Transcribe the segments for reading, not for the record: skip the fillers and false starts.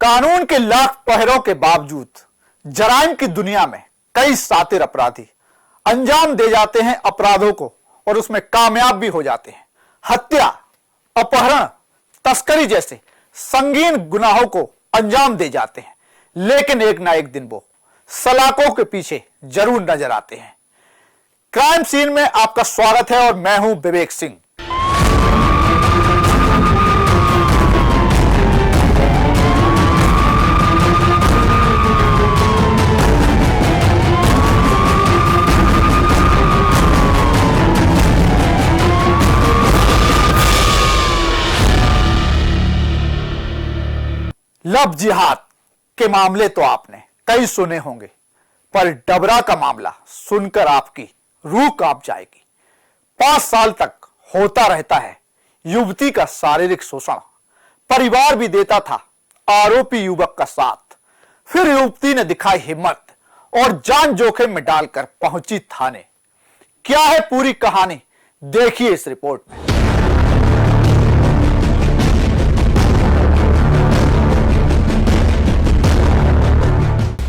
कानून के लाख पहरों के बावजूद जराइम की दुनिया में कई शातिर अपराधी अंजाम दे जाते हैं अपराधों को और उसमें कामयाब भी हो जाते हैं। हत्या, अपहरण, तस्करी जैसे संगीन गुनाहों को अंजाम दे जाते हैं, लेकिन एक ना एक दिन वो सलाखों के पीछे जरूर नजर आते हैं। क्राइम सीन में आपका स्वागत है और मैं हूं विवेक सिंह। लव जिहाद के मामले तो आपने कई सुने होंगे, पर डबरा का मामला सुनकर आपकी रूह कांप जाएगी। 5 साल तक होता रहता है युवती का शारीरिक शोषण। परिवार भी देता था आरोपी युवक का साथ। फिर युवती ने दिखाई हिम्मत और जान जोखिम में डालकर पहुंची थाने। क्या है पूरी कहानी, देखिए इस रिपोर्ट में।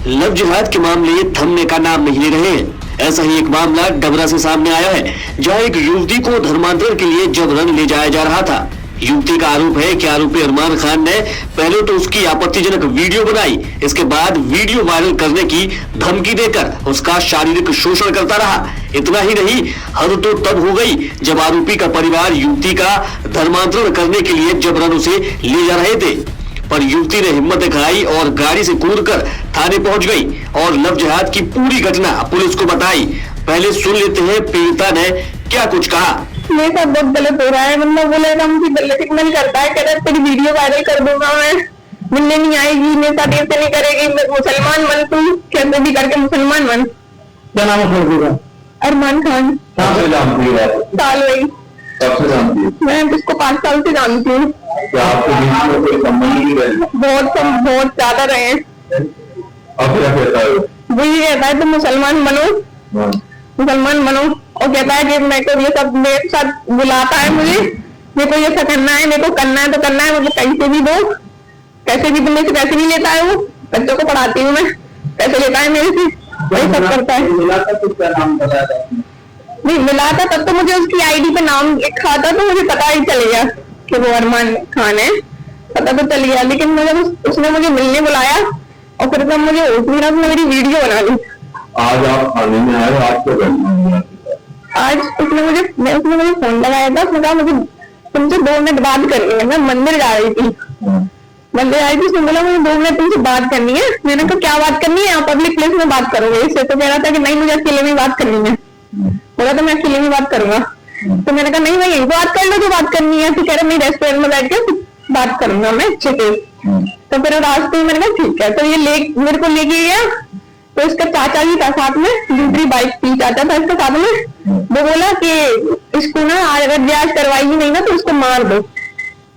लव जिहाद के मामले थमने का नाम नहीं ले रहे हैं। ऐसा ही एक मामला डबरा से सामने आया है, जहां एक युवती को धर्मांतरण के लिए जबरन ले जाया जा रहा था। युवती का आरोप है कि आरोपी अरमान खान ने पहले तो उसकी आपत्तिजनक वीडियो बनाई, इसके बाद वीडियो वायरल करने की धमकी देकर उसका शारीरिक शोषण करता रहा। इतना ही नहीं, हद तो तब हो गई जब आरोपी का परिवार युवती का धर्मांतरण करने के लिए जबरन उसे ले जा रहे थे, पर युवती ने हिम्मत दिखाई और गाड़ी से कूदकर थाने पहुंच गई और लव जिहाद की पूरी घटना पुलिस को बताई। पहले सुन लेते हैं पीड़िता ने क्या कुछ कहा। ये सब बहुत गलत हो रहा है। मतलब बोलेगा मुझे गलत सिग्नल करता है, कहता है तेरी वीडियो वायरल कर दूंगा, मैं मिलने नहीं आएगी, मेरे साथ ऐसे नहीं करेगी, मैं मुसलमान बन, तू कैसे भी करके मुसलमान बन। क्या नाम है? अरमान खान। कहाँ से जानती है? साल वही। कब से जानती है? मैं उसको 5 साल से जानती हूँ। क्या आपके बीच में कोई संबंध नहीं रहे? बहुत ज्यादा रहे। अब क्या कहता है? वो ये कहता है तुम मुसलमान बनो, मुसलमान बनो, और कहता है कि मेरे को ये सब मेरे साथ बुलाता है, मुझे मेरे को ये सब करना है, मेरे को करना है तो करना है, मतलब पैसे भी दो, पैसे भी तुमने से पैसे भी लेता है। वो बच्चों को पढ़ाती हूँ मैं, पैसे लेता है मेरे से, वही सब करता है। मिला था तो क्या नाम बताया था? नहीं मिला था तब तो मुझे उसकी आईडी पे नाम लिखा था, तो मुझे पता ही चल गया कि वो अरमान खान है, पता तो चल गया। लेकिन मुझे उसने मुझे मिलने बुलाया और फिर जब मुझे उसने मेरी वीडियो बना ली। आज आप थाने में आए, आज क्यों करना? आज उसने मुझे फोन लगाया था, उसने कहा मुझे तुमसे 2 मिनट बात करनी है। मैं मंदिर जा रही थी, उसने बोला मुझे 2 मिनट तुमसे बात करनी है। मैंने कहा क्या बात करनी है, आप पब्लिक प्लेस में बात करोगे? इससे तो कह रहा था कि नहीं मुझे अकेले में बात करनी है। बोला तो मैं अकेले में बात करूंगा। तो मैंने कहा नहीं मैं यही बात कर लो जो बात करनी है। तो कह रहा मैं रेस्टोरेंट में बैठ के बात करूंगा मैं अच्छे से। तो फिर रास्ते में मैंने कहा ठीक है। तो ये मेरे को लेके गया, तो इसका चाचा भी था साथ में, दूसरी बाइक थी, चाचा था इसके साथ में। वो बोला कि इसको ना अगर ब्याज करवाएगी नहीं ना तो इसको मार दो,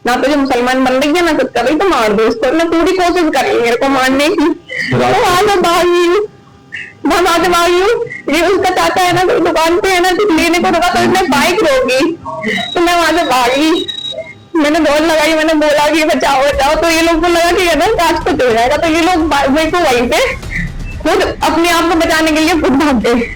ना तो जो मुसलमान बन रही है ना कुछ कर रही तो मार दो इसको। मैं पूरी कोशिश कर रही मेरे को मारने की, तो वहां से भागी हूँ, ये उसका चाचा है ना तो दुकान पे है ना, कुछ लेने को रुका तो इसने बाइक रोकी, तो मैं वहां से भागी। मैंने दौड़ लगाई, मैंने बोला कि बचाओ बचाओ, तो ये लोग को लगा कि आज कुछ हो जाएगा, तो ये लोग मेरे को वहीं पे खुद अपने आप को बचाने के लिए खुद भाग गए।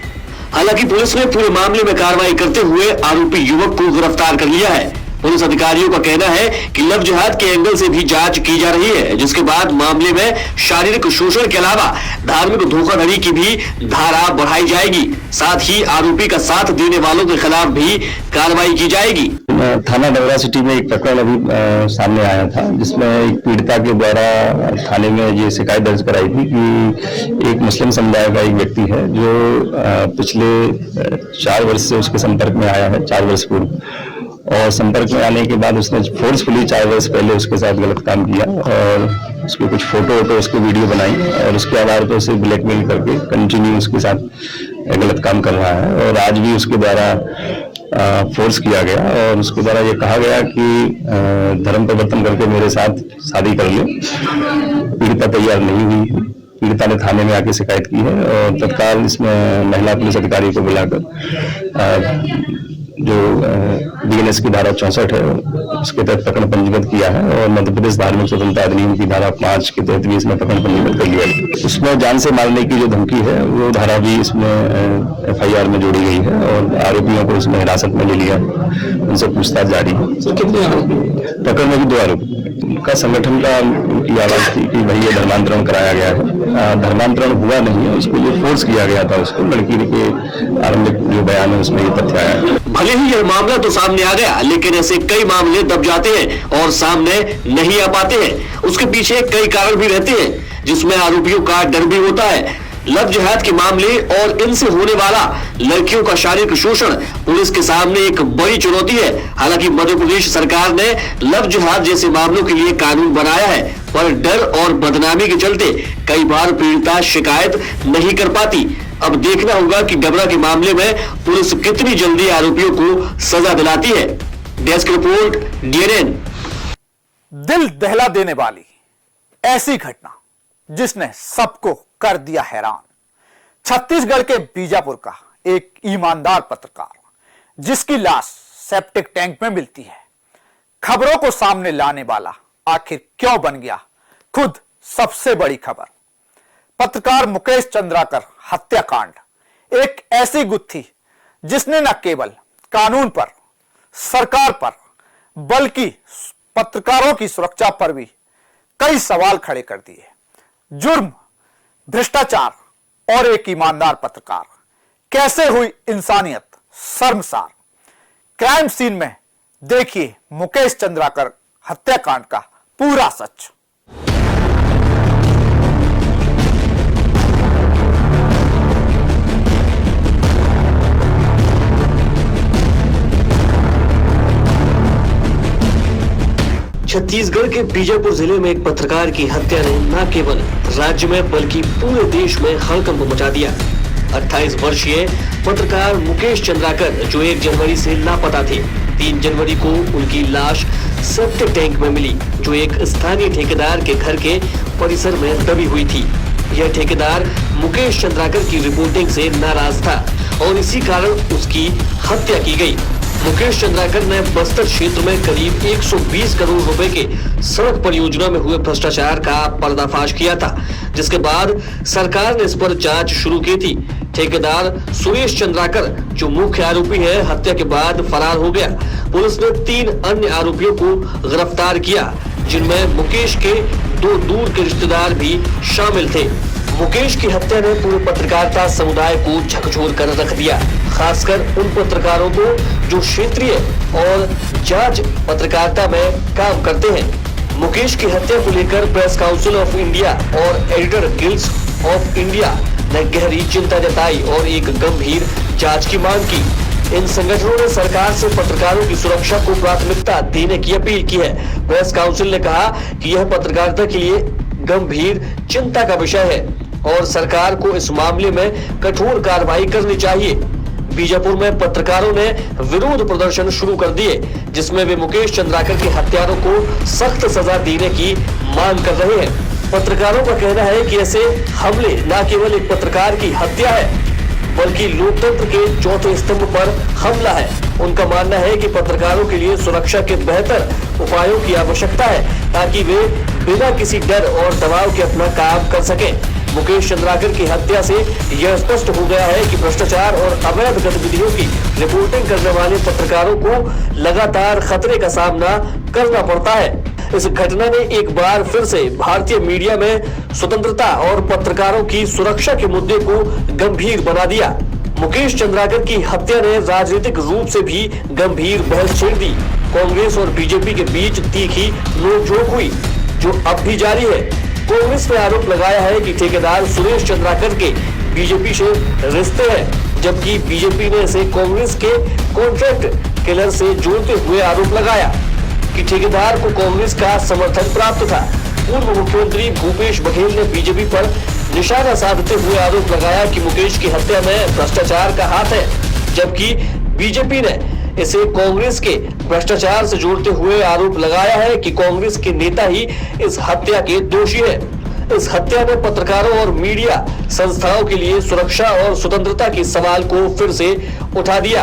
हालांकि पुलिस ने पूरे मामले में कार्रवाई करते हुए आरोपी युवक को गिरफ्तार कर लिया है। पुलिस अधिकारियों का कहना है कि लव जिहाद के एंगल से भी जांच की जा रही है, जिसके बाद मामले में शारीरिक शोषण के अलावा धार्मिक धोखाधड़ी की भी धारा बढ़ाई जाएगी। साथ ही आरोपी का साथ देने वालों के खिलाफ भी कार्रवाई की जाएगी। थाना डबरा सिटी में एक प्रकरण अभी सामने आया था, जिसमें एक पीड़िता के द्वारा थाने में ये शिकायत दर्ज कराई थी कि एक मुस्लिम समुदाय का एक व्यक्ति है जो पिछले 4 वर्ष से उसके संपर्क में आया है, 4 वर्ष पूर्व, और संपर्क में आने के बाद उसने फोर्सफुली 4 वर्ष पहले उसके साथ गलत काम किया और उसके कुछ फोटो उसकी वीडियो बनाई और उसके आधार पर उसे ब्लैकमेल करके कंटिन्यू उसके साथ गलत काम कर रहा है। और आज भी उसके द्वारा फोर्स किया गया और उसके द्वारा ये कहा गया कि धर्म परिवर्तन करके मेरे साथ शादी कर ले। पीड़िता तैयार नहीं हुई। पीड़िता ने थाने में आके शिकायत की है और तत्काल इसमें महिला पुलिस अधिकारी को बुलाकर जो बीएनएस की धारा 64 है, उसके तहत प्रकरण पंजीबद्ध किया है और मध्य प्रदेश धार्मिक स्वतंत्रता अधिनियम की धारा 5 के तहत भी इसमें प्रकरण पंजीबद्ध कर लिया है। उसमें जान से मारने की जो धमकी है वो धारा भी इसमें FIR में जोड़ी गई है और आरोपियों को इसमें हिरासत में ले लिया, उनसे पूछताछ जारी है। कितने आरोपी? प्रकरण में भी 2 आरोपी का संगठन का उनकी आवाज थी कि भाई ये धर्मांतरण कराया गया है, धर्मांतरण हुआ नहीं है, उसको जो फोर्स किया गया था उसको, लड़की के आरंभिक जो बयान है उसमें ये तथ्य आया है। भले ही यह मामला तो सामने आ गया, लेकिन ऐसे कई मामले दब जाते हैं और सामने नहीं आ पाते हैं। उसके पीछे कई कारण भी रहते हैं जिसमें आरोपियों का डर भी होता है। लव जिहाद के मामले और इनसे होने वाला लड़कियों का शारीरिक शोषण पुलिस के सामने एक बड़ी चुनौती है। हालांकि मध्य प्रदेश सरकार ने लव जिहाद जैसे मामलों के लिए कानून बनाया है, पर डर और बदनामी के चलते कई बार पीड़िता शिकायत नहीं कर पाती। अब देखना होगा कि डबरा के मामले में पुलिस कितनी जल्दी आरोपियों को सजा दिलाती है। Desk report, DNN। दिल दहला देने वाली ऐसी घटना जिसने सबको कर दिया हैरान। छत्तीसगढ़ के बीजापुर का एक ईमानदार पत्रकार जिसकी लाश सेप्टिक टैंक में मिलती है, खबरों को सामने लाने वाला आखिर क्यों बन गया खुद सबसे बड़ी खबर। पत्रकार मुकेश चंद्राकर हत्याकांड एक ऐसी गुत्थी जिसने न केवल कानून पर, सरकार पर, बल्कि पत्रकारों की सुरक्षा पर भी कई सवाल खड़े कर दिए। जुर्म, भ्रष्टाचार और एक ईमानदार पत्रकार, कैसे हुई इंसानियत शर्मसार। क्राइम सीन में देखिए मुकेश चंद्राकर हत्याकांड का पूरा सच। छत्तीसगढ़ के बीजापुर जिले में एक पत्रकार की हत्या ने न केवल राज्य में बल्कि पूरे देश में हड़कंप मचा दिया। 28 वर्षीय पत्रकार मुकेश चंद्राकर जो 1 जनवरी से लापता थे, 3 जनवरी को उनकी लाश सेप्टिक टैंक में मिली जो एक स्थानीय ठेकेदार के घर के परिसर में दबी हुई थी। यह ठेकेदार मुकेश चंद्राकर की रिपोर्टिंग से नाराज था और इसी कारण उसकी हत्या की गई। मुकेश चंद्राकर ने बस्तर क्षेत्र में करीब 120 करोड़ रुपए के सड़क परियोजना में हुए भ्रष्टाचार का पर्दाफाश किया था, जिसके बाद सरकार ने इस पर जांच शुरू की थी। ठेकेदार सुरेश चंद्राकर जो मुख्य आरोपी है, हत्या के बाद फरार हो गया। पुलिस ने 3 अन्य आरोपियों को गिरफ्तार किया, जिनमें मुकेश के 2 दूर के रिश्तेदार भी शामिल थे। मुकेश की हत्या ने पूरे पत्रकारिता समुदाय को झकझोर कर रख दिया, खासकर उन पत्रकारों को जो क्षेत्रीय और जांच पत्रकारिता में काम करते हैं। मुकेश की हत्या को लेकर प्रेस काउंसिल ऑफ इंडिया और एडिटर गिल्ड्स ऑफ इंडिया ने गहरी चिंता जताई और एक गंभीर जांच की मांग की। इन संगठनों ने सरकार से पत्रकारों की सुरक्षा को प्राथमिकता देने की अपील की है। प्रेस काउंसिल ने कहा कि यह पत्रकारिता के लिए गंभीर चिंता का विषय है और सरकार को इस मामले में कठोर कार्रवाई करनी चाहिए। बीजापुर में पत्रकारों ने विरोध प्रदर्शन शुरू कर दिए, जिसमें वे मुकेश चंद्राकर के हत्यारों को सख्त सजा देने की मांग कर रहे हैं। पत्रकारों का कहना है कि ऐसे हमले न केवल एक पत्रकार की हत्या है, बल्कि लोकतंत्र के चौथे स्तंभ पर हमला है। उनका मानना है कि पत्रकारों के लिए सुरक्षा के बेहतर उपायों की आवश्यकता है, ताकि वे बिना किसी डर और दबाव के अपना काम कर सकें। मुकेश चंद्राकर की हत्या से यह स्पष्ट हो गया है कि भ्रष्टाचार और अवैध गतिविधियों की रिपोर्टिंग करने वाले पत्रकारों को लगातार खतरे का सामना करना पड़ता है। इस घटना ने एक बार फिर से भारतीय मीडिया में स्वतंत्रता और पत्रकारों की सुरक्षा के मुद्दे को गंभीर बना दिया। मुकेश चंद्राकर की हत्या ने राजनीतिक रूप से भी गंभीर बहस छेड़ दी। कांग्रेस और बीजेपी के बीच तीखी नोकझोंक हुई, जो अब भी जारी है। कांग्रेस ने आरोप लगाया है कि ठेकेदार सुरेश चंद्राकर के बीजेपी से रिश्ते हैं, जबकि बीजेपी ने इसे कांग्रेस के कॉन्ट्रैक्ट किलर से जोड़ते हुए आरोप लगाया कि ठेकेदार को कांग्रेस का समर्थन प्राप्त था। पूर्व मुख्यमंत्री भूपेश बघेल ने बीजेपी पर निशाना साधते हुए आरोप लगाया कि मुकेश की हत्या में भ्रष्टाचार का हाथ है, जबकि बीजेपी ने इसे कांग्रेस के भ्रष्टाचार से जोड़ते हुए आरोप लगाया है कि कांग्रेस के नेता ही इस हत्या के दोषी है। इस हत्या ने पत्रकारों और मीडिया संस्थाओं के लिए सुरक्षा और स्वतंत्रता के सवाल को फिर से उठा दिया।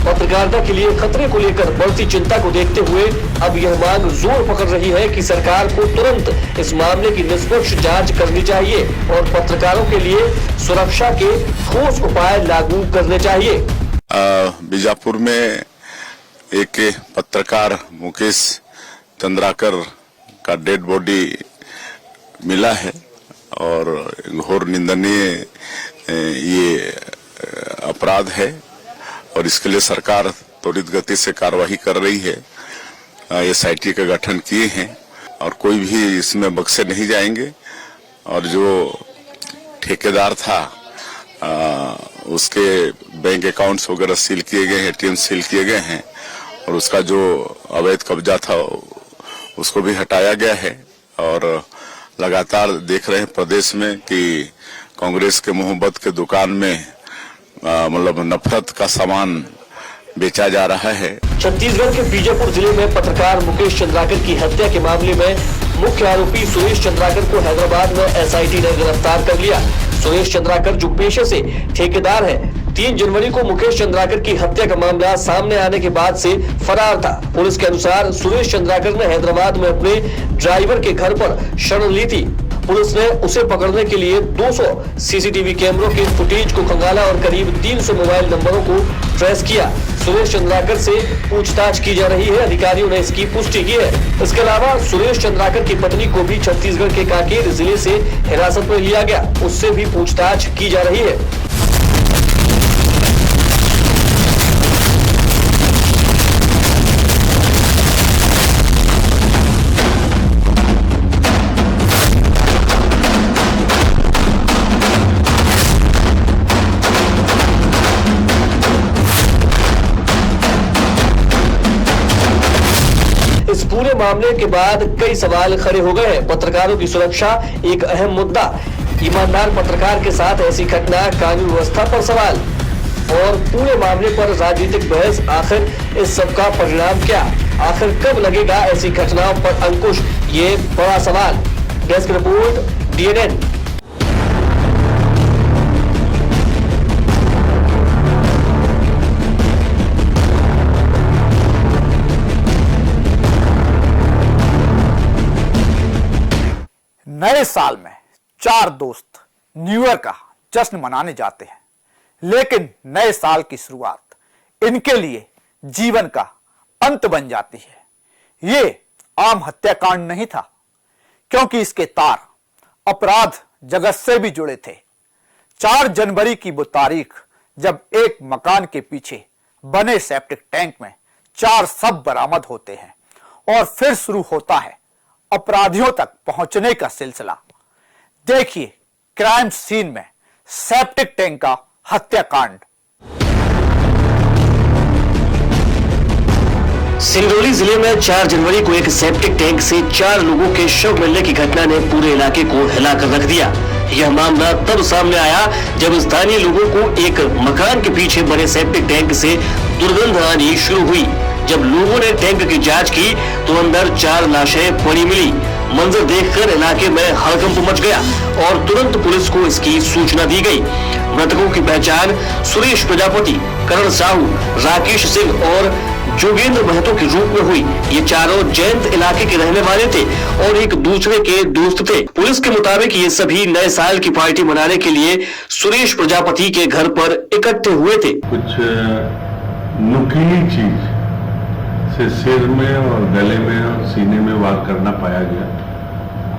पत्रकारिता के लिए खतरे को लेकर बढ़ती चिंता को देखते हुए अब यह मांग जोर पकड़ रही है कि सरकार को तुरंत इस मामले की निष्पक्ष जांच करनी चाहिए और पत्रकारों के लिए सुरक्षा के ठोस उपाय लागू करने चाहिए। बीजापुर में एक पत्रकार मुकेश चंद्राकर का डेड बॉडी मिला है और घोर निंदनीय ये अपराध है और इसके लिए सरकार त्वरित गति से कार्रवाई कर रही है। एसआईटी का गठन किए हैं और कोई भी इसमें बख्शे नहीं जाएंगे और जो ठेकेदार था उसके बैंक अकाउंट्स वगैरह सील किए गए हैं, एटीएम सील किए गए हैं और उसका जो अवैध कब्जा था उसको भी हटाया गया है। और लगातार देख रहे हैं प्रदेश में कि कांग्रेस के मोहब्बत के दुकान में मतलब नफरत का सामान बेचा जा रहा है। छत्तीसगढ़ के बीजापुर जिले में पत्रकार मुकेश चंद्राकर की हत्या के मामले में मुख्य आरोपी सुरेश चंद्राकर को हैदराबाद में एसआईटी ने गिरफ्तार कर लिया। सुरेश चंद्राकर जो पेशे से ठेकेदार है, 3 जनवरी को मुकेश चंद्राकर की हत्या का मामला सामने आने के बाद से फरार था। पुलिस के अनुसार सुरेश चंद्राकर ने हैदराबाद में अपने ड्राइवर के घर पर शरण ली थी। पुलिस ने उसे पकड़ने के लिए 200 सीसीटीवी कैमरों के फुटेज को खंगाला और करीब 300 मोबाइल नंबरों को ट्रेस किया। सुरेश चंद्राकर से पूछताछ की जा रही है, अधिकारियों ने इसकी पुष्टि की है। इसके अलावा सुरेश चंद्राकर की पत्नी को भी छत्तीसगढ़ के कांकेर जिले से हिरासत में लिया गया, उससे भी पूछताछ की जा रही है। इस पूरे मामले के बाद कई सवाल खड़े हो गए हैं। पत्रकारों की सुरक्षा एक अहम मुद्दा, ईमानदार पत्रकार के साथ ऐसी घटना, कानून व्यवस्था पर सवाल और पूरे मामले पर राजनीतिक बहस। आखिर इस सब का परिणाम क्या, आखिर कब लगेगा ऐसी घटनाओं पर अंकुश, ये बड़ा सवाल। Desk report, DNN. नए साल में 4 दोस्त न्यू ईयर का जश्न मनाने जाते हैं, लेकिन नए साल की शुरुआत इनके लिए जीवन का अंत बन जाती है। ये आम हत्याकांड नहीं था, क्योंकि इसके तार अपराध जगत से भी जुड़े थे। 4 जनवरी की वो तारीख जब एक मकान के पीछे बने सेप्टिक टैंक में 4 शव बरामद होते हैं और फिर शुरू होता है अपराधियों तक पहुंचने का सिलसिला। देखिए क्राइम सीन में सेप्टिक टैंक का हत्याकांड। सिंगरौली जिले में 4 जनवरी को एक सेप्टिक टैंक से 4 लोगों के शव मिलने की घटना ने पूरे इलाके को हिलाकर रख दिया। यह मामला तब सामने आया जब स्थानीय लोगों को एक मकान के पीछे बने सेप्टिक टैंक से दुर्गंध आनी शुरू हुई। जब लोगों ने टैंक की जांच की तो अंदर 4 लाशें पड़ी मिली। मंजर देखकर इलाके में हड़कंप मच गया और तुरंत पुलिस को इसकी सूचना दी गई। मृतकों की पहचान सुरेश प्रजापति, करण साहू, राकेश सिंह और जोगेंद्र महतो के रूप में हुई। ये चारों जयंत इलाके के रहने वाले थे और एक दूसरे के दोस्त थे। पुलिस के मुताबिक ये सभी नए साल की पार्टी मनाने के लिए सुरेश प्रजापति के घर पर इकट्ठे हुए थे। कुछ नुकीली चीज से सिर में और गले में और सीने में वार करना पाया गया।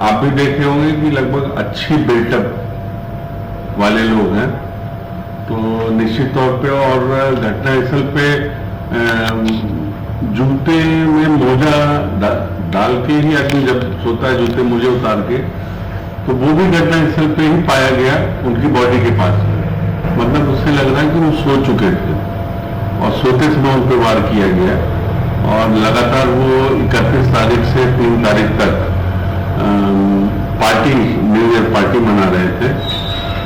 आप भी देखे होंगे कि लगभग अच्छी बिल्टअप वाले लोग हैं, तो निश्चित तौर पे और घटनास्थल पे जूते में मोजा डाल के ही आदमी जब सोता है, जूते मोजे उतार के, तो वो भी घटनास्थल पे ही पाया गया उनकी बॉडी के पास। मतलब उससे लग रहा है कि वो सो चुके थे और सोते समय उन पर वार किया गया और लगातार वो 31 तारीख से 3 तारीख तक पार्टी, न्यू ईयर पार्टी मना रहे थे।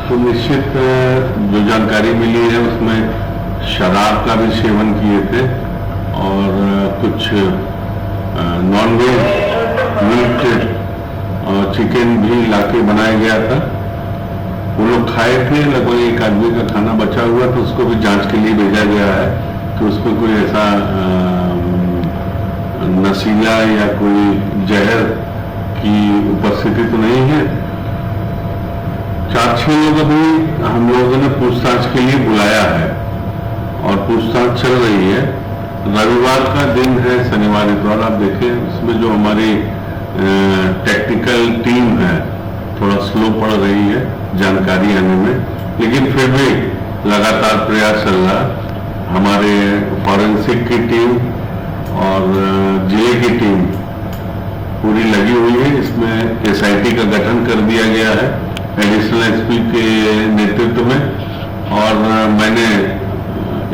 तो निश्चित जो जानकारी मिली है उसमें शराब का भी सेवन किए थे और कुछ नॉनवेज मीट और चिकन भी लाके बनाया गया था। वो लोग खाए थे, लगभग एक आदमी का खाना बचा हुआ तो उसको भी जांच के लिए भेजा गया है कि उसमें कोई ऐसा नशीला या कोई जहर की उपस्थिति तो नहीं है। 4-6 लोग अभी हम लोगों ने पूछताछ के लिए बुलाया है और पूछताछ चल रही है। रविवार का दिन है, शनिवार इतवार आप देखें, इसमें जो हमारी टेक्निकल टीम है थोड़ा स्लो पड़ रही है जानकारी आने में, लेकिन फिर भी लगातार प्रयास चल रहा। हमारे फॉरेंसिक की टीम और जिले की टीम पूरी लगी हुई है। इसमें एसआईटी का गठन कर दिया गया है एडिशनल एसपी के नेतृत्व में, और मैंने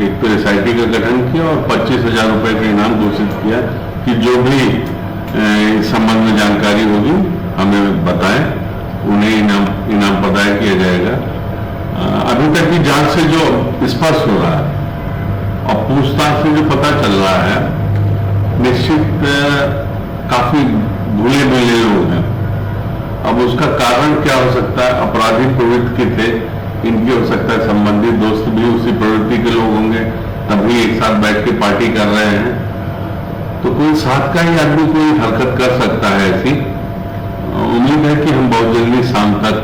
एक तो एसआईटी का गठन किया और 25,000 रुपए का इनाम घोषित किया कि जो भी इस संबंध में जानकारी होगी हमें बताएं, उन्हें इनाम प्रदान किया जाएगा। अभी तक की जांच से जो स्पष्ट हो रहा है और पूछताछ से जो पता चल रहा है, निश्चित काफी भूले मिले लोग हैं। अब उसका कारण क्या हो सकता है? अपराधी प्रवृत्ति के थे, इनकी हो सकता है संबंधित दोस्त भी उसी प्रवृत्ति के लोग होंगे, तभी एक साथ बैठ के पार्टी कर रहे हैं। तो कोई साथ का ही आदमी कोई हरकत कर सकता है ऐसी। उम्मीद है कि हम बहुत जल्दी शाम तक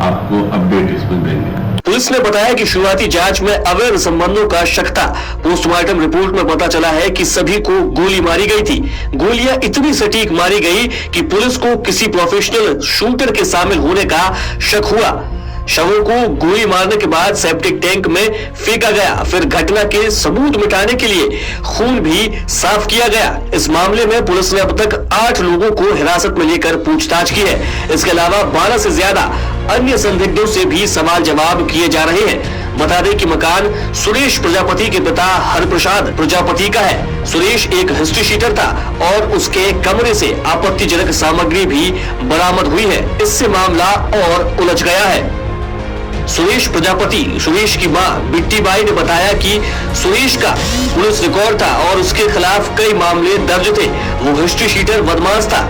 आपको अपडेट इसमें देंगे। पुलिस ने बताया कि शुरुआती जांच में अवैध संबंधों का शक था। पोस्टमार्टम रिपोर्ट में पता चला है कि सभी को गोली मारी गई थी। गोलियां इतनी सटीक मारी गई कि पुलिस को किसी प्रोफेशनल शूटर के शामिल होने का शक हुआ। शवों को गोली मारने के बाद सेप्टिक टैंक में फेंका गया। फिर घटना के सबूत मिटाने के लिए खून भी साफ किया गया। इस मामले में पुलिस ने अब तक 8 लोगों को हिरासत में लेकर पूछताछ की है। इसके अलावा 12 से ज्यादा अन्य संदिग्धों से भी सवाल जवाब किए जा रहे हैं। बता दें कि मकान सुरेश प्रजापति के पिता हरप्रसाद प्रजापति का है। सुरेश एक हिस्ट्री शीटर था और उसके कमरे से आपत्तिजनक सामग्री भी बरामद हुई है। इससे मामला और उलझ गया है। सुरेश प्रजापति, सुरेश की मां बिट्टी बाई ने बताया कि सुरेश का पुलिस रिकॉर्ड था और उसके खिलाफ कई मामले दर्ज थे। वो हिस्ट्री शीटर बदमाश था।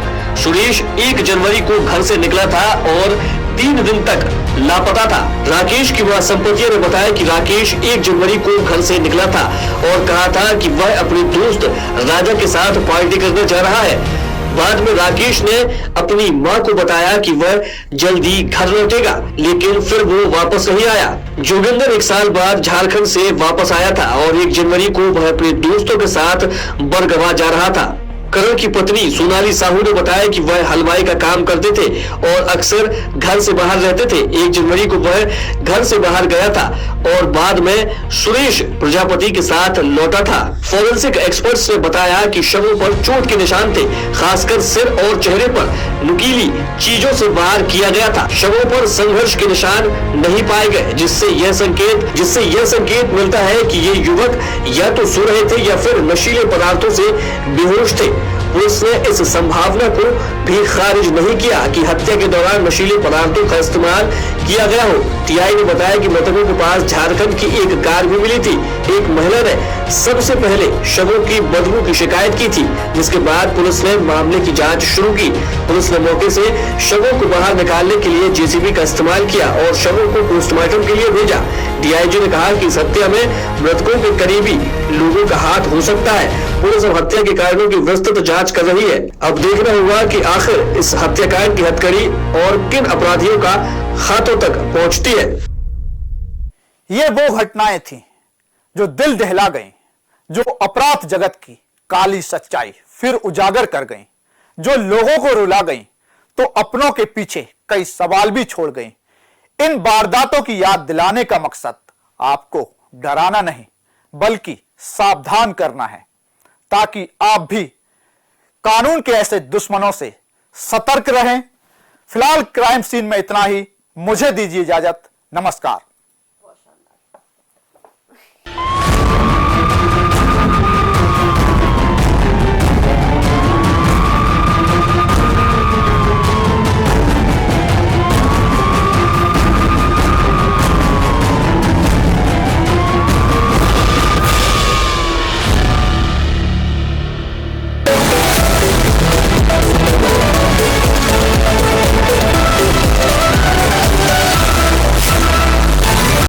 सुरेश 1 जनवरी को घर से निकला था और 3 दिन तक लापता था। राकेश की मां संपत्ति ने बताया कि राकेश 1 जनवरी को घर से निकला था और कहा था कि वह अपने दोस्त राजा के साथ पार्टी करने जा रहा है। बाद में राकेश ने अपनी मां को बताया कि वह जल्दी घर लौटेगा, लेकिन फिर वो वापस नहीं आया। जोगिंदर 1 साल बाद झारखंड से वापस आया था और 1 जनवरी को वह अपने दोस्तों के साथ बरगवा जा रहा था। करण की पत्नी सोनाली साहू ने बताया कि वह हलवाई का काम करते थे और अक्सर घर से बाहर रहते थे। 1 जनवरी को वह घर से बाहर गया था और बाद में सुरेश प्रजापति के साथ लौटा था। फॉरेंसिक एक्सपर्ट्स ने बताया कि शवों पर चोट के निशान थे, खासकर सिर और चेहरे पर नुकीली चीजों से वार किया गया था। शवों पर संघर्ष के निशान नहीं पाए गए, जिससे यह संकेत मिलता है कि ये युवक या तो सो रहे थे या फिर नशीले पदार्थों से बेहोश थे। पुलिस ने इस संभावना को भी खारिज नहीं किया कि हत्या के दौरान नशीले पदार्थों का इस्तेमाल किया गया हो। टीआई ने बताया कि मृतकों के पास झारखंड की एक कार भी मिली थी। एक महिला ने सबसे पहले शवों की बदबू की शिकायत की थी, जिसके बाद पुलिस ने मामले की जांच शुरू की। पुलिस ने मौके से शवों को बाहर निकालने के लिए जेसीबी का इस्तेमाल किया और शवों को पोस्टमार्टम के लिए भेजा। डीआईजी ने कहा कि इस हत्या में मृतकों के करीबी लोगों का हाथ हो सकता है। पुलिस अब हत्या के कारणों की विस्तृत जांच कर रही है। अब देखना होगा कि आखिर इस हत्याकांड की हथकड़ी और किन अपराधियों का हाथों तक पहुंचती है। ये वो घटनाएं थी जो दिल दहला गईं, जो अपराध जगत की काली सच्चाई फिर उजागर कर गईं, जो लोगों को रुला गईं तो अपनों के पीछे कई सवाल भी छोड़ गईं। इन वारदातों की याद दिलाने का मकसद आपको डराना नहीं बल्कि सावधान करना है, ताकि आप भी कानून के ऐसे दुश्मनों से सतर्क रहें। फिलहाल क्राइम सीन में इतना ही। मुझे दीजिए इजाजत। नमस्कार।